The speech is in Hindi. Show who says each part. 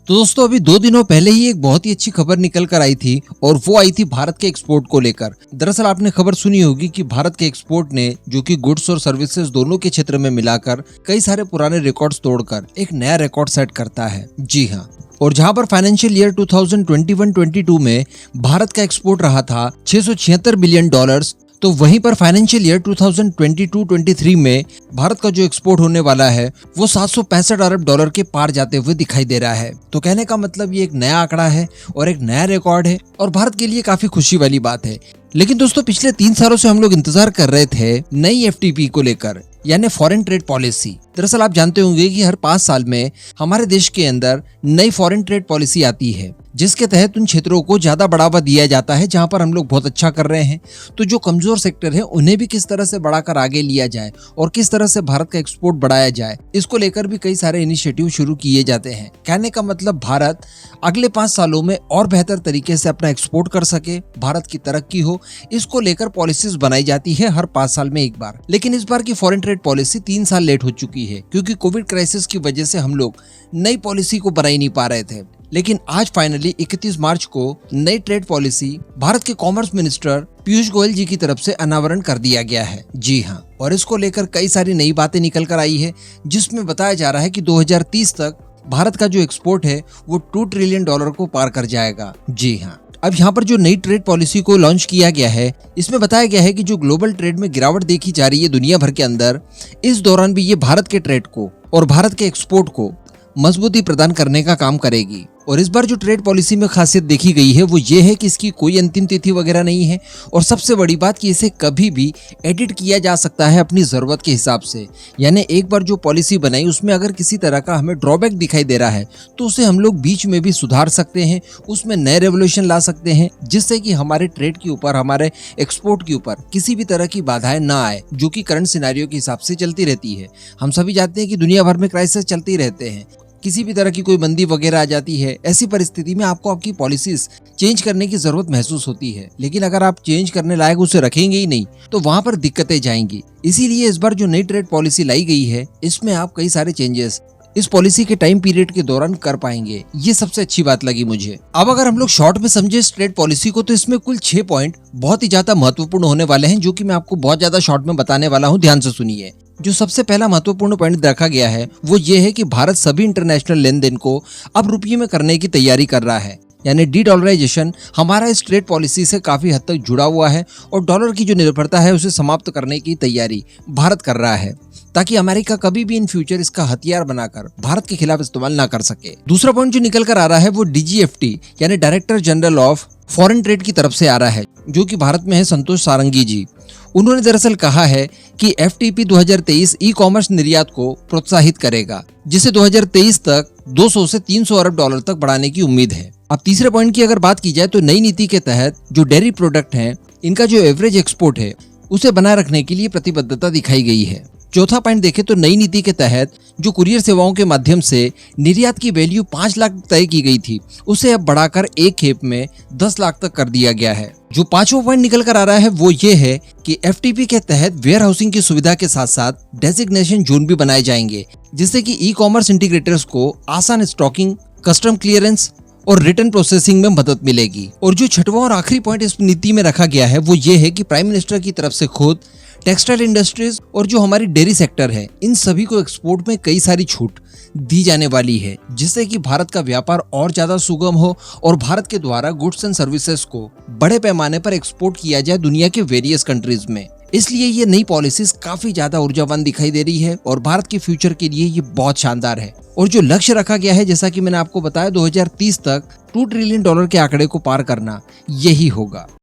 Speaker 1: तो दोस्तों अभी 2 दिनों पहले ही एक बहुत ही अच्छी खबर निकल कर आई थी और वो आई थी भारत के एक्सपोर्ट को लेकर। दरअसल आपने खबर सुनी होगी कि भारत के एक्सपोर्ट ने जो कि गुड्स और सर्विसेज दोनों के क्षेत्र में मिलाकर कई सारे पुराने रिकॉर्ड्स तोड़कर एक नया रिकॉर्ड सेट करता है। जी हाँ, और जहां पर फाइनेंशियल ईयर 2021-22 में भारत का एक्सपोर्ट रहा था $676 बिलियन, तो वहीं पर फाइनेंशियल ईयर 2022-23 में भारत का जो एक्सपोर्ट होने वाला है वो $765 अरब के पार जाते हुए दिखाई दे रहा है। तो कहने का मतलब ये एक नया आंकड़ा है और एक नया रिकॉर्ड है और भारत के लिए काफी खुशी वाली बात है। लेकिन दोस्तों पिछले 3 सालों से हम लोग इंतजार कर रहे थे नई FTP को लेकर, यानी फॉरेन ट्रेड पॉलिसी। दरअसल आप जानते होंगे कि हर 5 साल में हमारे देश के अंदर नई फॉरेन ट्रेड पॉलिसी आती है, जिसके तहत उन क्षेत्रों को ज्यादा बढ़ावा दिया जाता है जहां पर हम लोग बहुत अच्छा कर रहे हैं। तो जो कमजोर सेक्टर है उन्हें भी किस तरह से बढ़ाकर आगे लिया जाए और किस तरह से भारत का एक्सपोर्ट बढ़ाया जाए, इसको लेकर भी कई सारे इनिशिएटिव शुरू किए जाते हैं। कहने का मतलब भारत अगले 5 सालों में और बेहतर तरीके से अपना एक्सपोर्ट कर सके, भारत की तरक्की हो, इसको लेकर पॉलिसीज बनाई जाती है हर 5 साल में एक बार। लेकिन इस बार की फॉरेन ट्रेड पॉलिसी 3 साल लेट हो चुकी है क्योंकि कोविड क्राइसिस की वजह से हम लोग नई पॉलिसी को बना ही नहीं पा रहे थे। लेकिन आज फाइनली 31 मार्च को नई ट्रेड पॉलिसी भारत के कॉमर्स मिनिस्टर पीयूष गोयल जी की तरफ से अनावरण कर दिया गया है। जी हाँ, और इसको लेकर कई सारी नई बातें निकल कर आई है, जिसमें बताया जा रहा है कि 2030 तक भारत का जो एक्सपोर्ट है वो $2 ट्रिलियन को पार कर जाएगा। जी हाँ, अब यहाँ पर जो नई ट्रेड पॉलिसी को लॉन्च किया गया है, इसमें बताया गया है कि जो ग्लोबल ट्रेड में गिरावट देखी जा रही है दुनिया भर के अंदर, इस दौरान भी ये भारत के ट्रेड को और भारत के एक्सपोर्ट को मजबूती प्रदान करने का काम करेगी। और इस बार जो ट्रेड पॉलिसी में खासियत देखी गई है वो ये है कि इसकी कोई अंतिम तिथि वगैरह नहीं है और सबसे बड़ी बात कि इसे कभी भी एडिट किया जा सकता है अपनी ज़रूरत के हिसाब से। यानी एक बार जो पॉलिसी बनाई उसमें अगर किसी तरह का हमें ड्रॉबैक दिखाई दे रहा है तो उसे हम लोग बीच में भी सुधार सकते हैं, उसमें नए रेवोल्यूशन ला सकते हैं, जिससे कि हमारे ट्रेड के ऊपर, हमारे एक्सपोर्ट के ऊपर किसी भी तरह की बाधाएं ना आए, जो कि करंट सिनेरियो के हिसाब से चलती रहती है। हम सभी जानते हैं कि दुनिया भर में क्राइसिस चलते रहते हैं, किसी भी तरह की कोई मंदी वगैरह आ जाती है। ऐसी परिस्थिति में आपको आपकी पॉलिसीज चेंज करने की जरूरत महसूस होती है, लेकिन अगर आप चेंज करने लायक उसे रखेंगे ही नहीं तो वहां पर दिक्कतें जाएंगी। इसीलिए इस बार जो नई ट्रेड पॉलिसी लाई गई है इसमें आप कई सारे चेंजेस इस पॉलिसी के टाइम पीरियड के दौरान कर पाएंगे। ये सबसे अच्छी बात लगी मुझे। अब अगर हम लोग शॉर्ट में समझे इस ट्रेड पॉलिसी को तो इसमें कुल 6 पॉइंट बहुत ही ज्यादा महत्वपूर्ण होने वाले हैं, जो कि मैं आपको बहुत ज्यादा शॉर्ट में बताने वाला हूँ। ध्यान से सुनिए। जो सबसे पहला महत्वपूर्ण पॉइंट रखा गया है वो ये है कि भारत सभी इंटरनेशनल लेन देन को अब रुपये में करने की तैयारी कर रहा है। यानी डी-डॉलराइजेशन हमारा इस ट्रेड पॉलिसी से काफी हद तक जुड़ा हुआ है और डॉलर की जो निर्भरता है उसे समाप्त करने की तैयारी भारत कर रहा है, ताकि अमेरिका कभी भी इन फ्यूचर इसका हथियार बनाकर भारत के खिलाफ इस्तेमाल ना कर सके। दूसरा पॉइंट जो निकल कर आ रहा है वो DGFT यानी director general of foreign trade की तरफ से आ रहा है, जो कि भारत में है संतोष सारंगी जी। उन्होंने दरअसल कहा है कि FTP 2023 ई-कॉमर्स निर्यात को प्रोत्साहित करेगा, जिसे 2023 तक 200 से 300 अरब डॉलर तक बढ़ाने की उम्मीद है। अब तीसरे पॉइंट की अगर बात की जाए तो नई नीति के तहत जो डेयरी प्रोडक्ट हैं, इनका जो एवरेज एक्सपोर्ट है उसे बनाए रखने के लिए प्रतिबद्धता दिखाई गई है। चौथा पॉइंट देखें तो नई नीति के तहत जो कुरियर सेवाओं के माध्यम से निर्यात की वैल्यू 5 लाख तय की गई थी, उसे अब बढ़ाकर एक खेप में 10 लाख तक कर दिया गया है। जो पांचवा पॉइंट निकल कर आ रहा है वो ये है कि FTP के तहत वेयर हाउसिंग की सुविधा के साथ साथ डेजिग्नेशन जोन भी बनाए जाएंगे, जिससे कि ई-कॉमर्स इंटीग्रेटर्स को आसान स्टॉकिंग, कस्टम क्लियरेंस और रिटर्न प्रोसेसिंग में मदद मिलेगी। और जो छठवां और आखिरी पॉइंट इस नीति में रखा गया है वो ये है कि प्राइम मिनिस्टर की तरफ से खुद टेक्सटाइल इंडस्ट्रीज और जो हमारी डेयरी सेक्टर है, इन सभी को एक्सपोर्ट में कई सारी छूट दी जाने वाली है, जिससे कि भारत का व्यापार और ज्यादा सुगम हो और भारत के द्वारा गुड्स एंड सर्विसेज को बड़े पैमाने पर एक्सपोर्ट किया जाए दुनिया के वेरियस कंट्रीज में। इसलिए ये नई पॉलिसीज काफी ज्यादा ऊर्जावान दिखाई दे रही है और भारत के फ्यूचर के लिए ये बहुत शानदार है। और जो लक्ष्य रखा गया है, जैसा कि मैंने आपको बताया, 2030 तक $2 ट्रिलियन के आंकड़े को पार करना यही होगा।